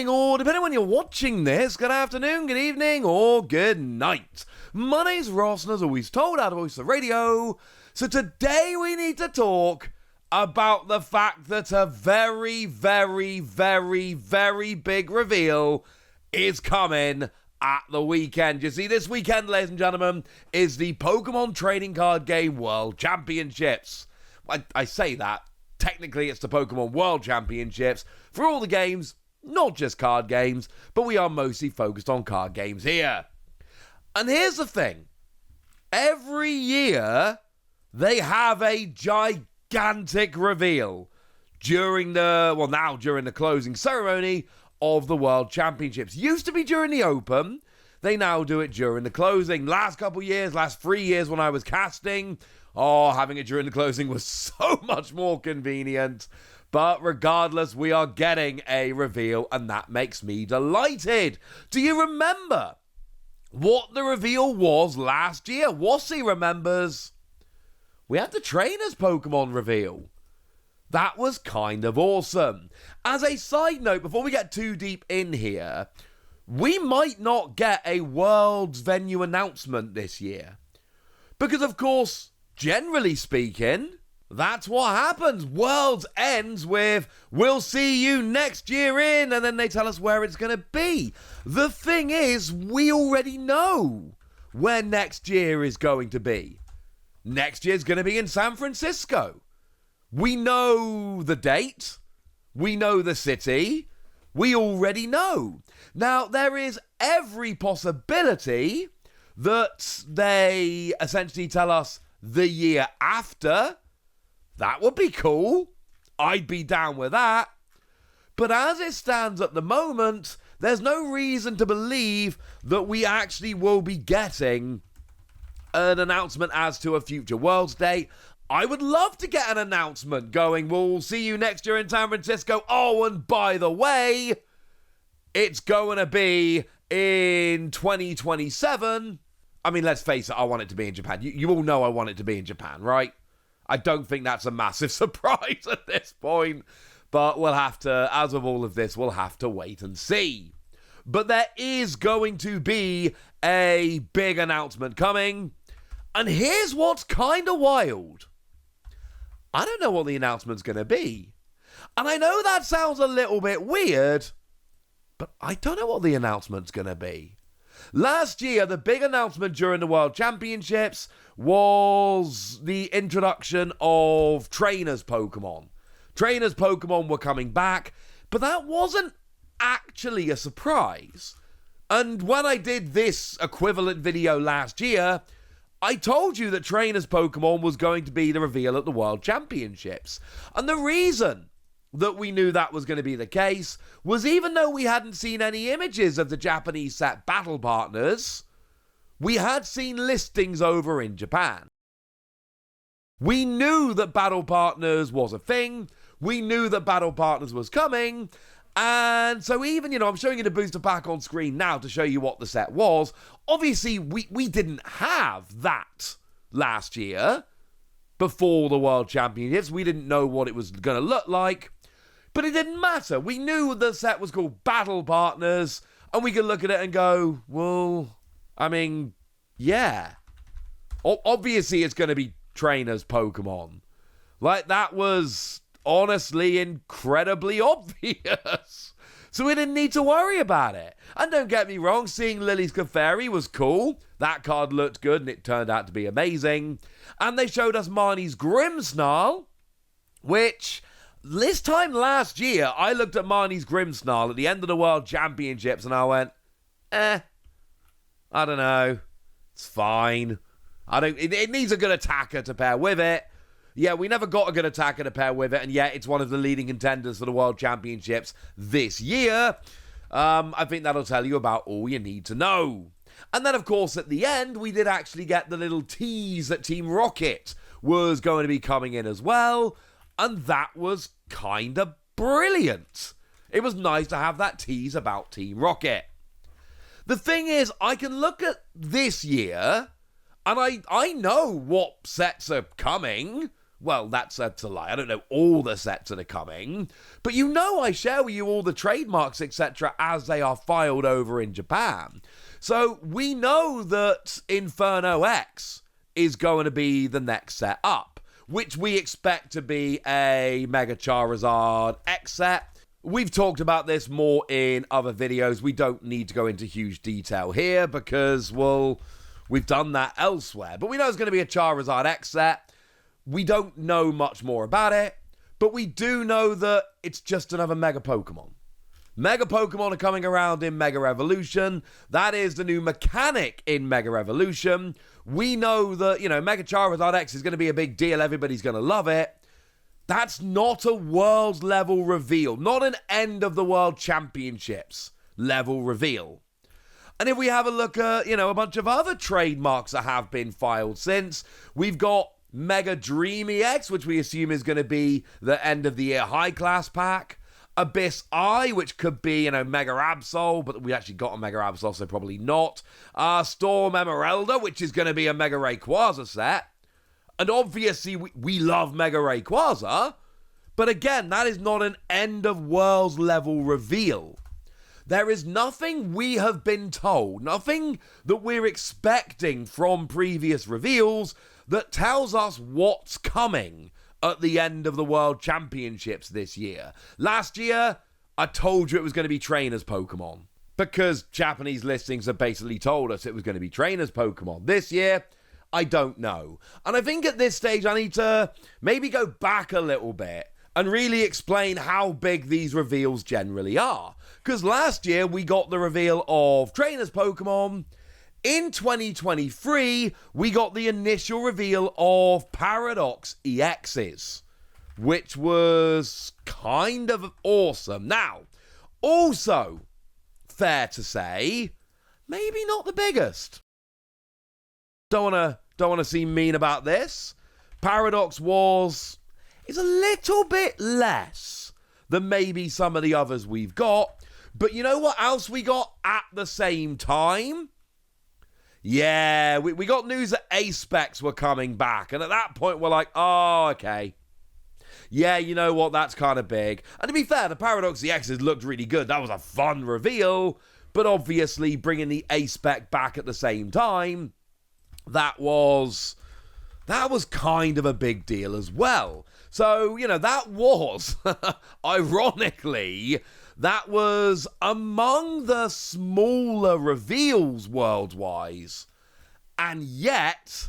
morning, or depending on when you're watching this, good afternoon, good evening, or good night. My name's Ross, and as always told, out of Voice of Radio. So today we need to talk about the fact that a very, very, very, very big reveal is coming at the weekend. You see, this weekend, ladies and gentlemen, is the Pokemon Trading Card Game World Championships. I say that. Technically, it's the Pokémon World Championships for all the games, not just card games, but we are mostly focused on card games here. And here's the thing. Every year, they have a gigantic reveal during the closing ceremony of the World Championships. Used to be during the Open. They now do it during the closing. Last 3 years when I was casting, having it during the closing was so much more convenient. But regardless, we are getting a reveal, and that makes me delighted. Do you remember what the reveal was last year? Wassy remembers. We had the Trainers Pokemon reveal. That was kind of awesome. As a side note, before we get too deep in here, we might not get a Worlds venue announcement this year. Because, of course, generally speaking, that's what happens. Worlds ends with, we'll see you next year in, and then they tell us where it's going to be. The thing is, we already know where next year is going to be. Next year's going to be in San Francisco. We know the date. We know the city. We already know. Now, there is every possibility that they essentially tell us the year after. That would be cool. I'd be down with that. But as it stands at the moment, there's no reason to believe that we actually will be getting an announcement as to a future Worlds date. I would love to get an announcement going, we'll see you next year in San Francisco. Oh, and by the way, it's going to be in 2027. I mean, let's face it, I want it to be in Japan. You all know I want it to be in Japan, right? I don't think that's a massive surprise at this point. But we'll have to, as of all of this, we'll have to wait and see. But there is going to be a big announcement coming. And here's what's kind of wild. I don't know what the announcement's going to be. And I know that sounds a little bit weird, but I don't know what the announcement's going to be. Last year, the big announcement during the World Championships was the introduction of Trainers Pokemon. Trainers Pokemon were coming back, but that wasn't actually a surprise. And when I did this equivalent video last year, I told you that Trainers Pokemon was going to be the reveal at the World Championships. And the reason that we knew that was going to be the case was, even though we hadn't seen any images of the Japanese set Battle Partners, we had seen listings over in Japan. We knew that Battle Partners was a thing. We knew that Battle Partners was coming. And so even, I'm showing you the booster pack on screen now to show you what the set was. Obviously, we didn't have that last year before the World Championships. We didn't know what it was going to look like. But it didn't matter. We knew the set was called Battle Partners. And we could look at it and go, well, I mean, yeah. Obviously, it's going to be Trainers Pokemon. Like, that was honestly incredibly obvious. So we didn't need to worry about it. And don't get me wrong, seeing Lily's Clefairy was cool. That card looked good and it turned out to be amazing. And they showed us Marnie's Grimmsnarl, which this time last year, I looked at Marnie's Grimmsnarl at the end of the World Championships and I went, I don't know. It's fine. It needs a good attacker to pair with it. Yeah, we never got a good attacker to pair with it, and yet it's one of the leading contenders for the World Championships this year. I think that'll tell you about all you need to know. And then, of course, at the end, we did actually get the little tease that Team Rocket was going to be coming in as well, and that was kind of brilliant. It was nice to have that tease about Team Rocket. The thing is, I can look at this year, and I know what sets are coming. Well, that's a lie. I don't know all the sets that are coming. But I share with you all the trademarks, etc., as they are filed over in Japan. So we know that Inferno X is going to be the next set up, which we expect to be a Mega Charizard X set. We've talked about this more in other videos. We don't need to go into huge detail here because, well, we've done that elsewhere. But we know it's going to be a Charizard X set. We don't know much more about it, but we do know that it's just another Mega Pokemon. Mega Pokemon are coming around in Mega Evolution. That is the new mechanic in Mega Evolution. We know that, Mega Charizard X is going to be a big deal. Everybody's going to love it. That's not a world level reveal, not an end of the World Championships level reveal. And if we have a look at, a bunch of other trademarks that have been filed since, we've got Mega Dream EX, which we assume is going to be the end of the year high class pack. Abyss Eye, which could be, Mega Absol, but we actually got a Mega Absol, so probably not. Storm Emeralda, which is going to be a Mega Rayquaza set. And obviously, we love Mega Rayquaza, but again, that is not an end of worlds level reveal. There is nothing we have been told, nothing that we're expecting from previous reveals that tells us what's coming at the end of the World Championships this year. Last year, I told you it was going to be Trainers Pokemon, because Japanese listings have basically told us it was going to be Trainers Pokemon. This year, I don't know. And I think at this stage, I need to maybe go back a little bit and really explain how big these reveals generally are. Because last year, we got the reveal of Trainers Pokemon. In 2023, we got the initial reveal of Paradox EXs, which was kind of awesome. Now, also, fair to say, maybe not the biggest. Don't wanna seem mean about this. Paradox is a little bit less than maybe some of the others we've got. But you know what else we got at the same time? Yeah, we got news that A-Specs were coming back. And at that point, we're like, oh, okay. Yeah, you know what? That's kind of big. And to be fair, the Paradox EXs looked really good. That was a fun reveal. But obviously, bringing the A-Spec back at the same time, that was kind of a big deal as well. So, that was, ironically, that was among the smaller reveals world-wide. And yet,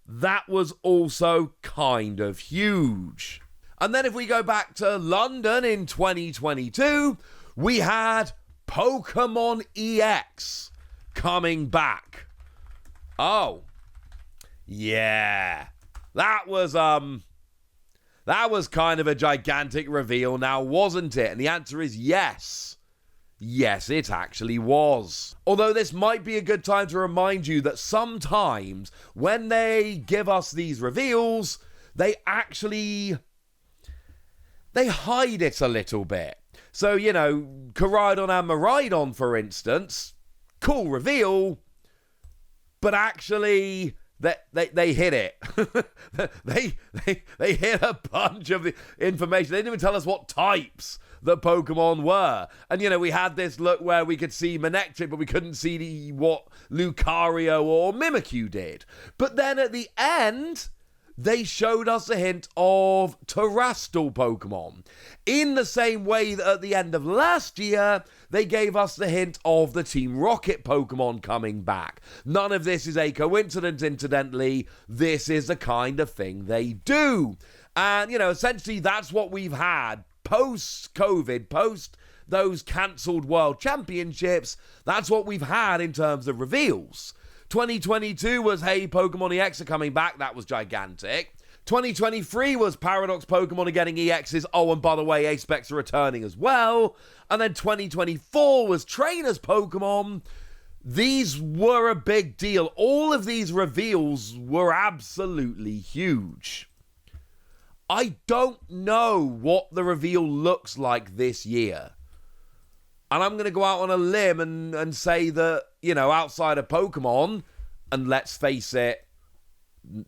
that was also kind of huge. And then if we go back to London in 2022, we had Pokémon EX coming back. Oh, yeah. That was kind of a gigantic reveal now, wasn't it? And the answer is yes. Yes, it actually was. Although this might be a good time to remind you that sometimes when they give us these reveals, they hide it a little bit. So, Koraidon and Miraidon, for instance, cool reveal, but actually they hit it. they hit a bunch of the information. They didn't even tell us what types the Pokemon were. And, we had this look where we could see Manectric, but we couldn't see what Lucario or Mimikyu did. But then at the end, they showed us a hint of terrestrial Pokemon. In the same way that at the end of last year, they gave us the hint of the Team Rocket Pokemon coming back. None of this is a coincidence, incidentally. This is the kind of thing they do. And, essentially that's what we've had post-COVID, post those cancelled World Championships. That's what we've had in terms of reveals. 2022 was, hey, Pokemon EX are coming back. That was gigantic. 2023 was Paradox Pokemon are getting EXs. Oh, and by the way, A-Specs are returning as well. And then 2024 was Trainers Pokemon. These were a big deal. All of these reveals were absolutely huge. I don't know what the reveal looks like this year. And I'm going to go out on a limb and say that, outside of Pokemon, and let's face it,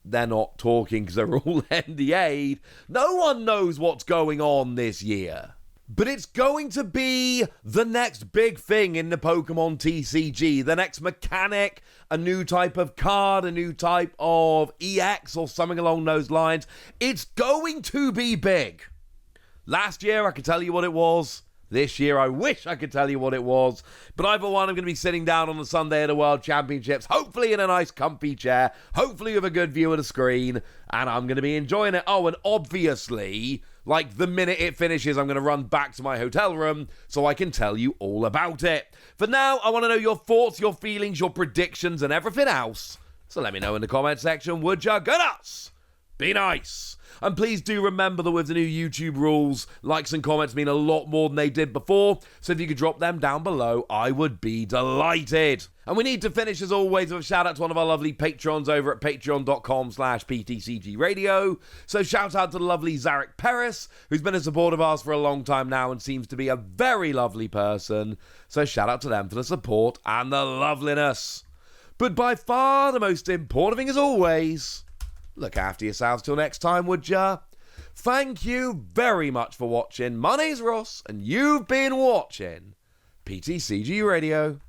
they're not talking because they're all NDA'd. No one knows what's going on this year. But it's going to be the next big thing in the Pokemon TCG. The next mechanic, a new type of card, a new type of EX or something along those lines. It's going to be big. Last year, I could tell you what it was. This year, I wish I could tell you what it was. But either one, I'm going to be sitting down on the Sunday of the World Championships, hopefully in a nice comfy chair, hopefully with a good view of the screen, and I'm going to be enjoying it. Oh, and obviously, like the minute it finishes, I'm going to run back to my hotel room so I can tell you all about it. For now, I want to know your thoughts, your feelings, your predictions, and everything else. So let me know in the comment section, would ya? Go nuts! Be nice! And please do remember that with the new YouTube rules, likes and comments mean a lot more than they did before, so if you could drop them down below, I would be delighted. And we need to finish, as always, with a shout out to one of our lovely patrons over at patreon.com/PTCGradio. So shout out to the lovely Zarek Peris, who's been a supporter of ours for a long time now and seems to be a very lovely person. So shout out to them for the support and the loveliness. But by far the most important thing, as always, look after yourselves till next time, would ya? Thank you very much for watching. My name's Ross, and you've been watching PTCG Radio.